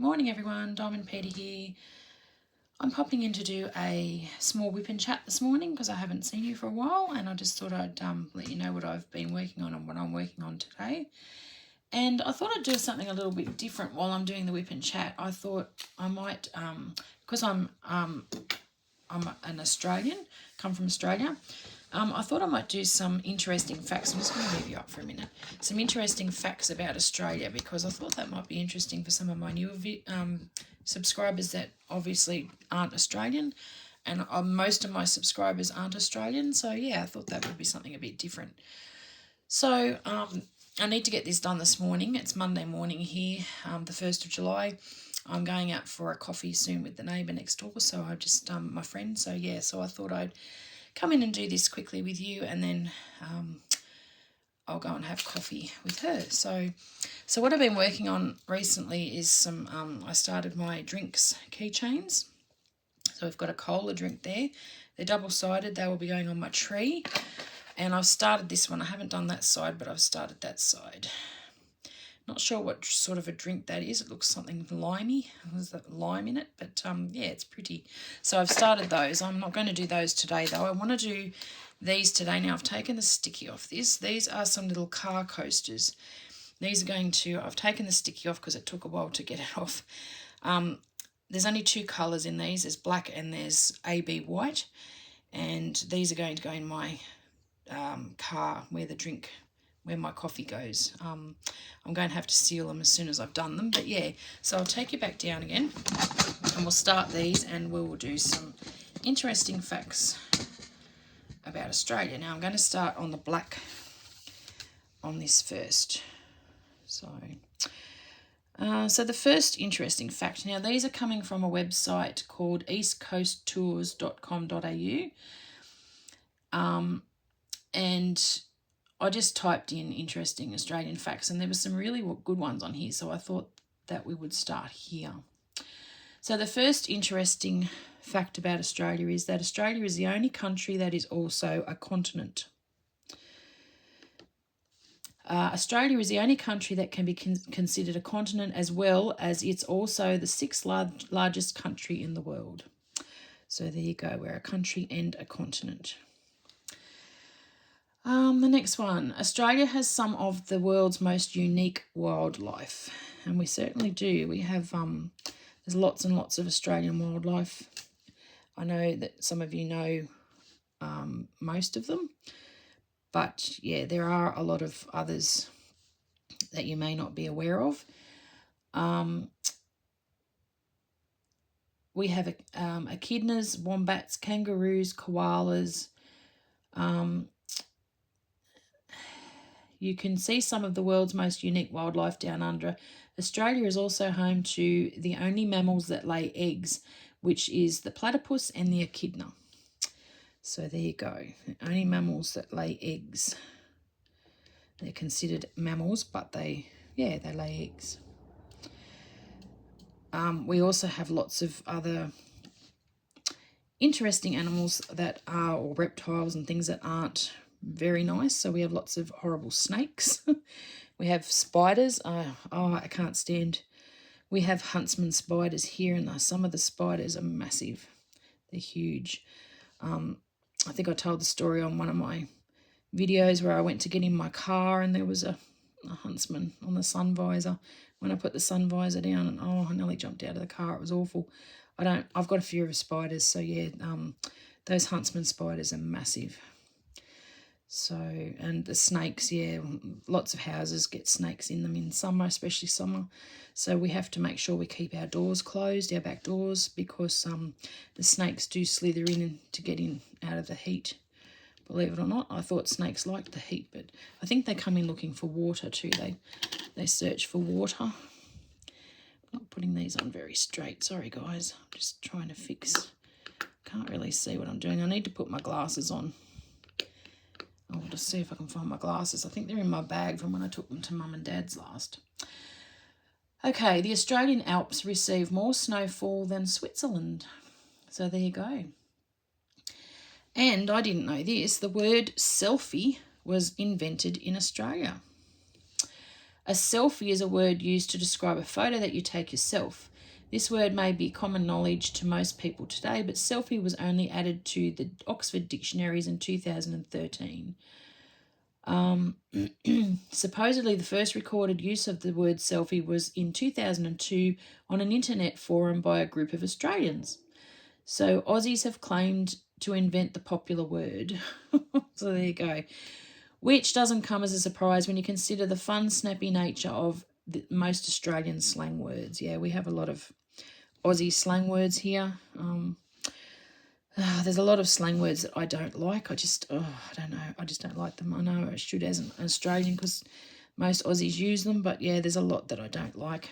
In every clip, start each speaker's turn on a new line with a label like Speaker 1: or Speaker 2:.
Speaker 1: Morning everyone, DiamondPeta here. I'm popping in to do a small whip and chat this morning because I haven't seen you for a while, and I just thought I'd let you know what I've been working on and what I'm working on today. And I thought I'd do something a little bit different while I'm doing the whip and chat. I thought I might, because I'm an Australian, come from Australia, I thought I might do some interesting facts. I'm just going to leave you up for a minute. Some interesting facts about Australia, because I thought that might be interesting for some of my newer subscribers that obviously aren't Australian, and most of my subscribers aren't Australian. So yeah, I thought that would be something a bit different. So I need to get this done this morning. It's Monday morning here, the 1st of July. I'm going out for a coffee soon with the neighbour next door, so I just, my friend. So yeah, so I thought I'd come in and do this quickly with you, and then I'll go and have coffee with her. So what I've been working on recently is some, I started my drinks keychains. So I've got a cola drink there. They're double-sided. They will be going on my tree. And I've started this one. I haven't done that side, but I've started that side. Not sure what sort of a drink that is. It looks something limey. There's that lime in it, but yeah, it's pretty. So I've started those. I'm not going to do those today though. I want to do these today. Now I've taken the sticky off this. These are some little car coasters. These are going to, I've taken the sticky off because it took a while to get it off. There's only two colours in these. There's black and there's AB white. And these are going to go in my car where my coffee goes. I'm going to have to seal them as soon as I've done them, but yeah, so I'll take you back down again and we'll start these and we will do some interesting facts about Australia. Now I'm going to start on the black on this first. So the first interesting fact, now these are coming from a website called eastcoasttours.com.au, and I just typed in interesting Australian facts, and there were some really good ones on here, so I thought that we would start here. So the first interesting fact about Australia is that Australia is the only country that is also a continent. Australia is the only country that can be considered a continent, as well as it's also the sixth largest country in the world. So there you go, we're a country and a continent. The next one, Australia has some of the world's most unique wildlife, and we certainly do. We have, there's lots and lots of Australian wildlife. I know that some of you know most of them, but yeah, there are a lot of others that you may not be aware of. We have echidnas, wombats, kangaroos, koalas. You can see some of the world's most unique wildlife down under. Australia is also home to the only mammals that lay eggs, which is the platypus and the echidna. So there you go. The only mammals that lay eggs. They're considered mammals, but they lay eggs. We also have lots of other interesting animals that are, or reptiles and things that aren't very nice. So we have lots of horrible snakes. We have spiders. I can't stand. We have huntsman spiders here, and some of the spiders are massive. They're huge. I think I told the story on one of my videos where I went to get in my car and there was a huntsman on the sun visor. When I put the sun visor down, and I nearly jumped out of the car. It was awful. I've got a fear of spiders, so yeah, those huntsman spiders are massive. So, and the snakes, yeah, lots of houses get snakes in them in summer, especially summer. So we have to make sure we keep our doors closed, our back doors, because the snakes do slither in to get in out of the heat. Believe it or not, I thought snakes liked the heat, but I think they come in looking for water too. They search for water. I'm not putting these on very straight. Sorry, guys. I'm just trying to fix. Can't really see what I'm doing. I need to put my glasses on. I'll just see if I can find my glasses. I think they're in my bag from when I took them to Mum and Dad's last. Okay, the Australian Alps receive more snowfall than Switzerland. So there you go. And I didn't know this, the word selfie was invented in Australia. A selfie is a word used to describe a photo that you take yourself. This word may be common knowledge to most people today, but selfie was only added to the Oxford dictionaries in 2013. Supposedly the first recorded use of the word selfie was in 2002 on an internet forum by a group of Australians. So Aussies have claimed to invent the popular word. So there you go. Which doesn't come as a surprise when you consider the fun, snappy nature of most Australian slang words. Yeah, we have a lot of Aussie slang words here. There's a lot of slang words that I don't like. I don't know. I just don't like them. I know I should as an Australian because most Aussies use them, but yeah, there's a lot that I don't like.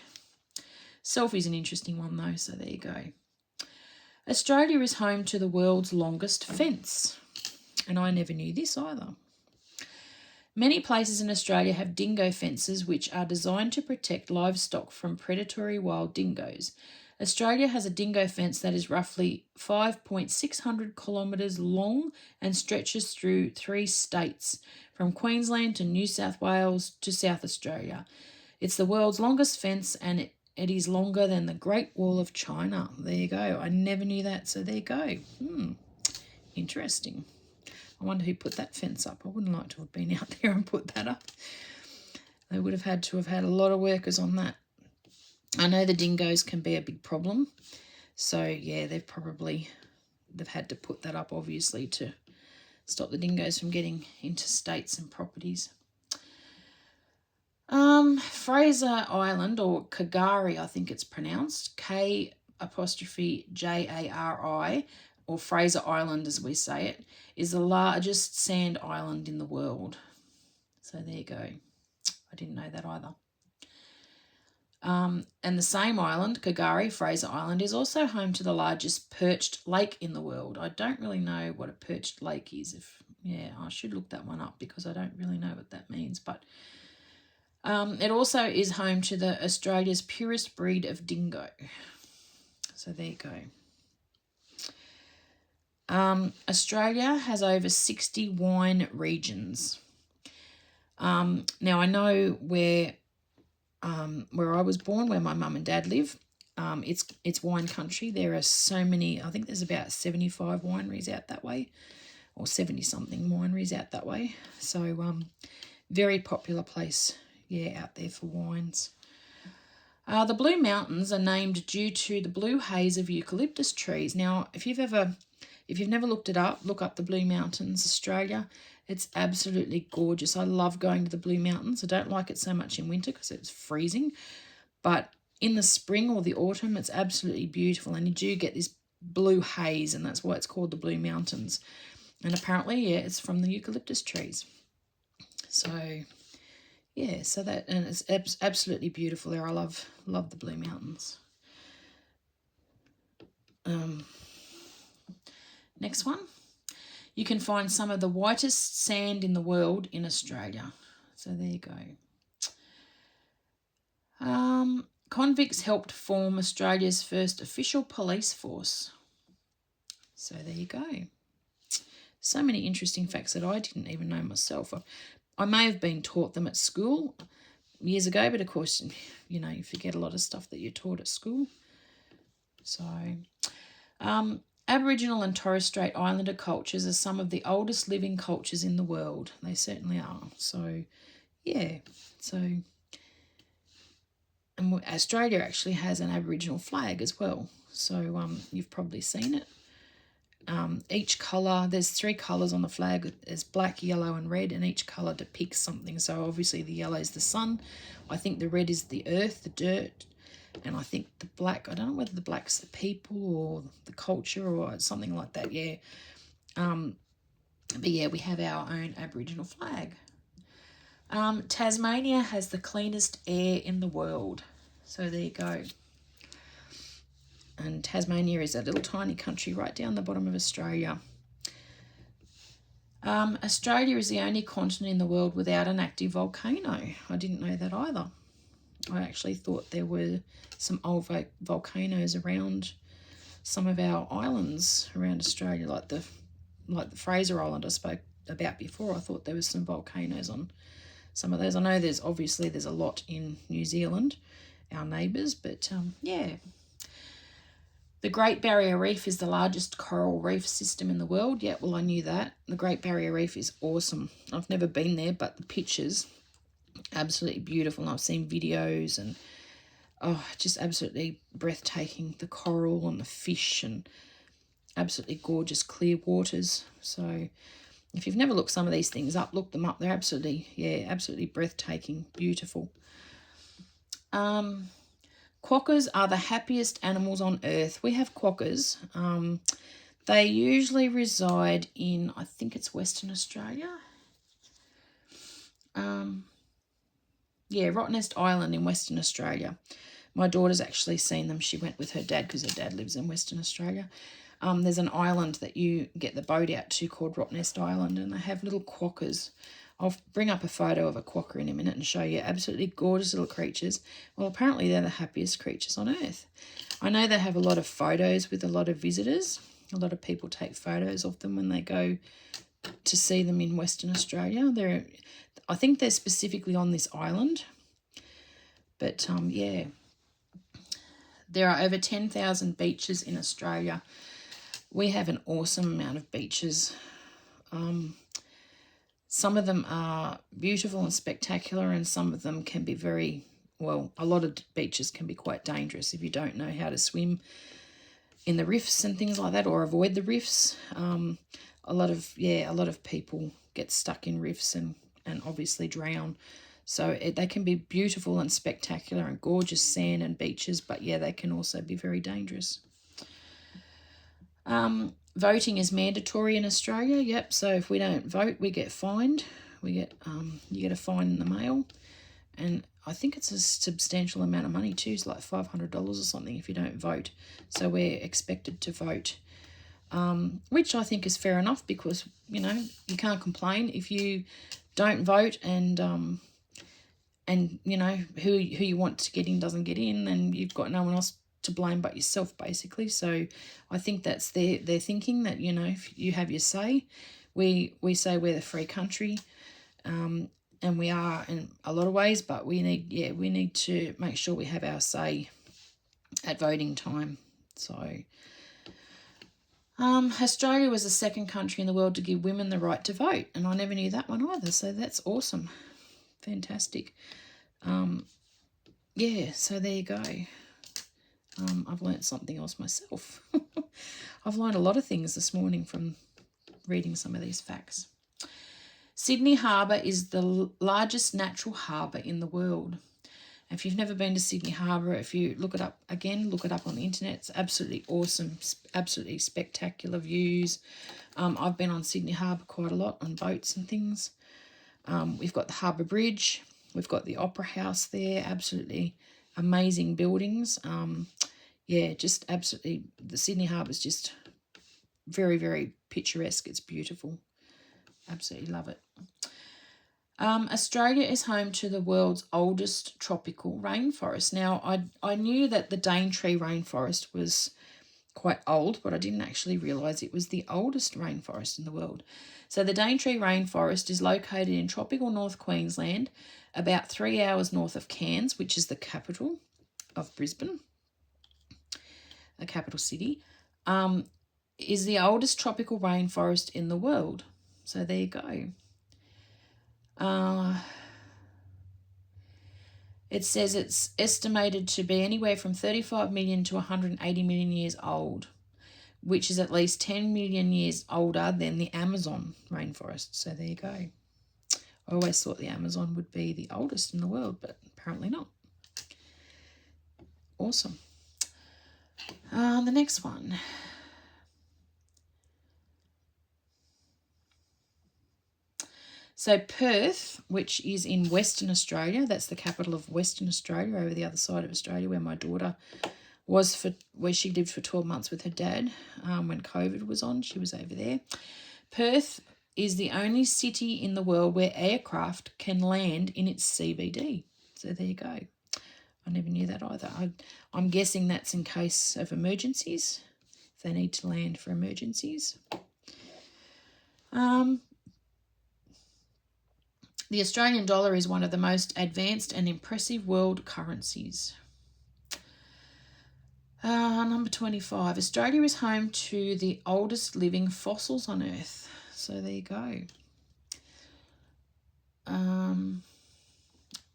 Speaker 1: Selfie's an interesting one though, so there you go. Australia is home to the world's longest fence, and I never knew this either. Many places in Australia have dingo fences which are designed to protect livestock from predatory wild dingoes. Australia has a dingo fence that is roughly 5,600 kilometres long and stretches through 3 states, from Queensland to New South Wales to South Australia. It's the world's longest fence and it is longer than the Great Wall of China. There you go. I never knew that, so there you go. Interesting. I wonder who put that fence up. I wouldn't like to have been out there and put that up. They would have had to have had a lot of workers on that. I know the dingoes can be a big problem. So, yeah, they've had to put that up, obviously, to stop the dingoes from getting into states and properties. Fraser Island, or Kagari, I think it's pronounced, K''Jari, or Fraser Island as we say it, is the largest sand island in the world. So there you go. I didn't know that either. And the same island, Kagari, Fraser Island, is also home to the largest perched lake in the world. I don't really know what a perched lake is. I should look that one up because I don't really know what that means. But it also is home to the Australia's purest breed of dingo. So there you go. Australia has over 60 wine regions. Now I know where I was born, where my mum and dad live, it's wine country. There are so many. I think there's about 75 wineries out that way, or 70 something wineries out that way. So very popular place, out there for wines. The Blue Mountains are named due to the blue haze of eucalyptus trees. Now, if you've never looked it up, look up the Blue Mountains, Australia. It's absolutely gorgeous. I love going to the Blue Mountains. I don't like it so much in winter because it's freezing. But in the spring or the autumn, it's absolutely beautiful. And you do get this blue haze, and that's why it's called the Blue Mountains. And apparently, it's from the eucalyptus trees. So, and it's absolutely beautiful there. I love the Blue Mountains. Next one. You can find some of the whitest sand in the world in Australia. So there you go. Convicts helped form Australia's first official police force. So there you go. So many interesting facts that I didn't even know myself. I may have been taught them at school years ago, but of course, you forget a lot of stuff that you're taught at school. So, Aboriginal and Torres Strait Islander cultures are some of the oldest living cultures in the world. They certainly are. So, and Australia actually has an Aboriginal flag as well. So, you've probably seen it. Each colour, there's 3 colours on the flag. There's black, yellow and red, and each colour depicts something. So, obviously, the yellow is the sun. I think the red is the earth, the dirt. And I think the black, I don't know whether the black's the people or the culture or something like that, But we have our own Aboriginal flag. Tasmania has the cleanest air in the world. So there you go. And Tasmania is a little tiny country right down the bottom of Australia. Australia is the only continent in the world without an active volcano. I didn't know that either. I actually thought there were some old volcanoes around some of our islands around Australia, like the Fraser Island I spoke about before. I thought there was some volcanoes on some of those. I know there's a lot in New Zealand, our neighbours, but yeah. The Great Barrier Reef is the largest coral reef system in the world. Yeah, well, I knew that. The Great Barrier Reef is awesome. I've never been there, but the pictures, absolutely beautiful. And I've seen videos and, oh, just absolutely breathtaking. The coral and the fish and absolutely gorgeous clear waters. So if you've never looked some of these things up, look them up. They're absolutely, yeah, absolutely breathtaking, beautiful. Quokkas are the happiest animals on earth. We have quokkas. They usually reside in, I think it's Western Australia. Yeah, Rottnest Island in Western Australia. My daughter's actually seen them. She went with her dad because her dad lives in Western Australia. There's an island that you get the boat out to called Rottnest Island, and they have little quokkas. I'll bring up a photo of a quokka in a minute and show you. Absolutely gorgeous little creatures. Well, apparently they're the happiest creatures on earth. I know they have a lot of photos with a lot of visitors. A lot of people take photos of them when they go to see them in Western Australia. I think they're specifically on this island. But, yeah. There are over 10,000 beaches in Australia. We have an awesome amount of beaches. Some of them are beautiful and spectacular, and some of them can be very, well, a lot of beaches can be quite dangerous if you don't know how to swim in the reefs and things like that, or avoid the reefs. A lot of people get stuck in reefs and obviously drown. So they can be beautiful and spectacular and gorgeous sand and beaches, but yeah, they can also be very dangerous. Voting is mandatory in Australia. Yep. So if we don't vote, we get fined. You get a fine in the mail, and I think it's a substantial amount of money too. It's like $500 or something if you don't vote. So we're expected to vote, which I think is fair enough because you can't complain if you don't vote, and you know who you want to get in doesn't get in, then you've got no one else to blame but yourself, basically. So I think that's their thinking, that if you have your say. We say we're the free country, and we are in a lot of ways, but we need to make sure we have our say at voting time. So Australia was the second country in the world to give women the right to vote, and I never knew that one either, so that's awesome. Fantastic. Yeah, so there you go. I've learnt something else myself. I've learned a lot of things this morning from reading some of these facts. Sydney Harbour is the largest natural harbour in the world. If you've never been to Sydney Harbour, if you look it up on the internet. It's absolutely awesome, absolutely spectacular views. I've been on Sydney Harbour quite a lot on boats and things. We've got the Harbour Bridge. We've got the Opera House there. Absolutely amazing buildings. Yeah, just absolutely, the Sydney Harbour is just very, very picturesque. It's beautiful. Absolutely love it. Australia is home to the world's oldest tropical rainforest. Now, I knew that the Daintree rainforest was quite old, but I didn't actually realise it was the oldest rainforest in the world. So the Daintree rainforest is located in tropical North Queensland, about 3 hours north of Cairns, which is the capital of Brisbane, the capital city, is the oldest tropical rainforest in the world. So there you go. It says it's estimated to be anywhere from 35 million to 180 million years old, which is at least 10 million years older than the Amazon rainforest. So there you go. I always thought the Amazon would be the oldest in the world, but apparently not. Awesome. The next one. So Perth, which is in Western Australia, that's the capital of Western Australia, over the other side of Australia, where my daughter was where she lived for 12 months with her dad when COVID was on. She was over there. Perth is the only city in the world where aircraft can land in its CBD. So there you go. I never knew that either. I'm guessing that's in case of emergencies, if they need to land for emergencies. The Australian dollar is one of the most advanced and impressive world currencies. Number 25. Australia is home to the oldest living fossils on Earth. So there you go.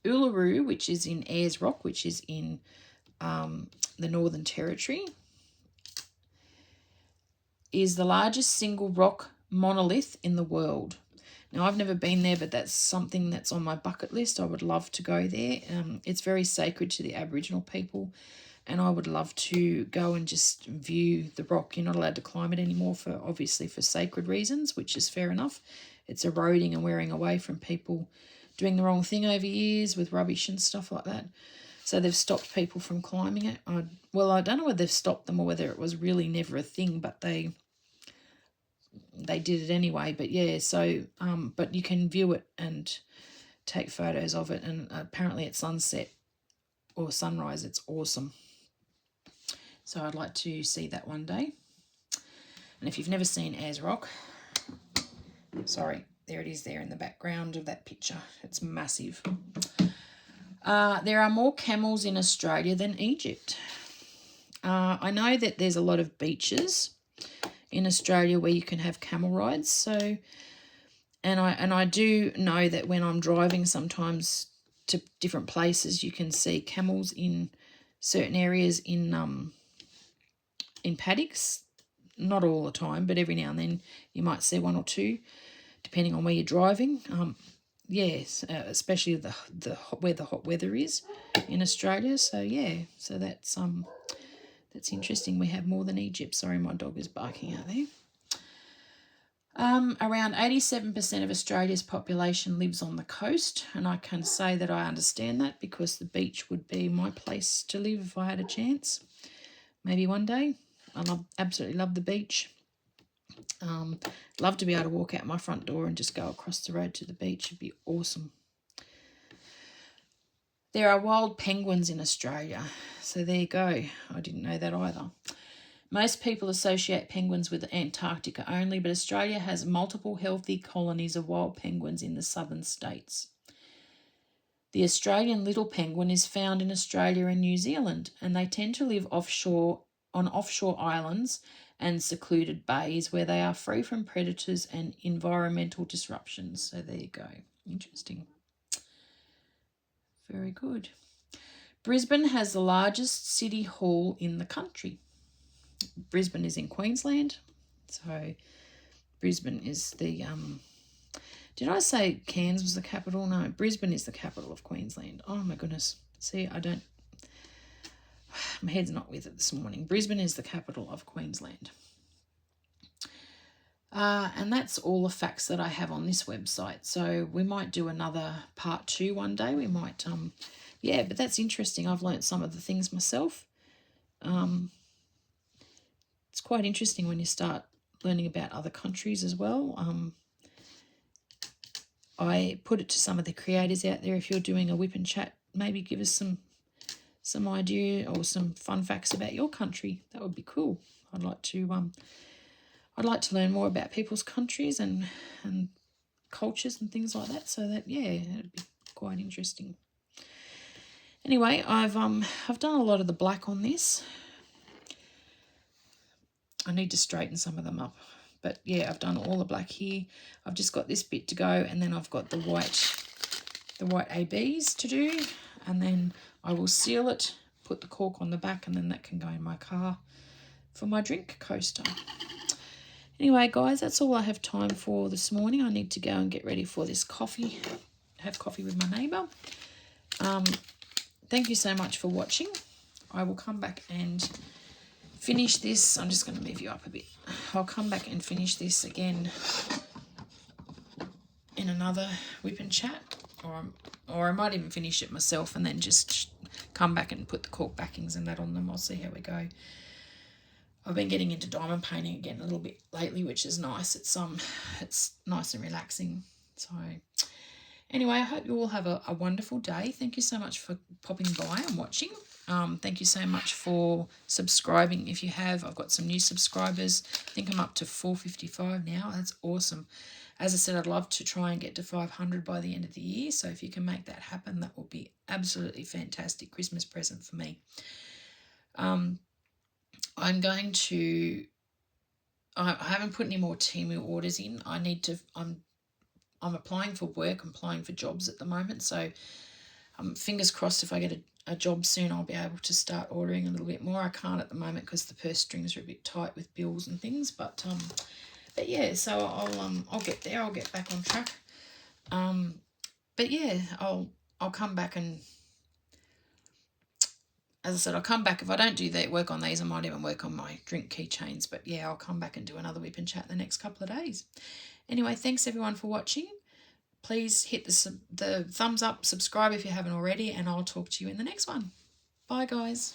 Speaker 1: Uluru, which is in Ayers Rock, which is in the Northern Territory, is the largest single rock monolith in the world. Now, I've never been there, but that's something that's on my bucket list. I would love to go there. It's very sacred to the Aboriginal people, and I would love to go and just view the rock. You're not allowed to climb it anymore, obviously for sacred reasons, which is fair enough. It's eroding and wearing away from people doing the wrong thing over years with rubbish and stuff like that. So they've stopped people from climbing it. I don't know whether they've stopped them or whether it was really never a thing, but they did it anyway. But yeah, so but you can view it and take photos of it, and apparently at sunset or sunrise it's awesome. So I'd like to see that one day. And if you've never seen Ayers Rock, sorry, there it is there in the background of that picture. It's massive. There are more camels in Australia than Egypt. I know that there's a lot of beaches in Australia where you can have camel rides. So, and I do know that when I'm driving sometimes to different places, you can see camels in certain areas in paddocks. Not all the time, but every now and then you might see one or two, depending on where you're driving. Yes, especially where the hot weather is in Australia. So yeah, so that's interesting. We have more than Egypt. Sorry, my dog is barking out there. Around 87% of Australia's population lives on the coast, and I can say that I understand that because the beach would be my place to live if I had a chance. Maybe one day. Absolutely love the beach. Love to be able to walk out my front door and just go across the road to the beach. It'd be awesome. There are wild penguins in Australia. So there you go. I didn't know that either. Most people associate penguins with Antarctica only, but Australia has multiple healthy colonies of wild penguins in the southern states. The Australian little penguin is found in Australia and New Zealand, and they tend to live on offshore islands and secluded bays where they are free from predators and environmental disruptions. So there you go. Interesting. Very good. Brisbane has the largest city hall in the country. Brisbane is in Queensland. So Brisbane is the... did I say Cairns was the capital? No, Brisbane is the capital of Queensland. Oh, my goodness. See, my head's not with it this morning. Brisbane is the capital of Queensland. And that's all the facts that I have on this website. So we might do another part 2 one day. We might, yeah, but that's interesting. I've learnt some of the things myself. It's quite interesting when you start learning about other countries as well. I put it to some of the creators out there. If you're doing a whip and chat, maybe give us some idea or some fun facts about your country. That would be cool. I'd like to learn more about people's countries and cultures and things like that. So that, yeah, it'd be quite interesting. Anyway, I've done a lot of the black on this. I need to straighten some of them up. But yeah, I've done all the black here. I've just got this bit to go, and then I've got the white ABs to do, and then I will seal it, put the cork on the back, and then that can go in my car for my drink coaster. Anyway, guys, that's all I have time for this morning. I need to go and get ready for this coffee, have coffee with my neighbour. Thank you so much for watching. I will come back and finish this. I'm just going to move you up a bit. I'll come back and finish this again in another whip and chat, or I might even finish it myself and then just come back and put the cork backings and that on them. I'll see how we go. I've been getting into diamond painting again a little bit lately, which is nice. It's nice and relaxing. So Anyway, I hope you all have a wonderful day. Thank you so much for popping by and watching. Thank you so much for subscribing if you have. I've got some new subscribers. I think I'm up to 455 now. That's awesome. As I said, I'd love to try and get to 500 by the end of the year. So if you can make that happen, that will be absolutely fantastic Christmas present for me. I'm going to... I haven't put any more Temu orders in. I need to... I'm applying for work, I'm applying for jobs at the moment, so fingers crossed if I get a job soon I'll be able to start ordering a little bit more. I can't at the moment because the purse strings are a bit tight with bills and things, but yeah, so I'll get there, I'll get back on track. But yeah, I'll come back, and as I said, I'll come back. If I don't do that work on these, I might even work on my drink keychains, but yeah, I'll come back and do another whip and chat the next couple of days. Anyway, thanks everyone for watching. Please hit the thumbs up, subscribe if you haven't already, and I'll talk to you in the next one. Bye, guys.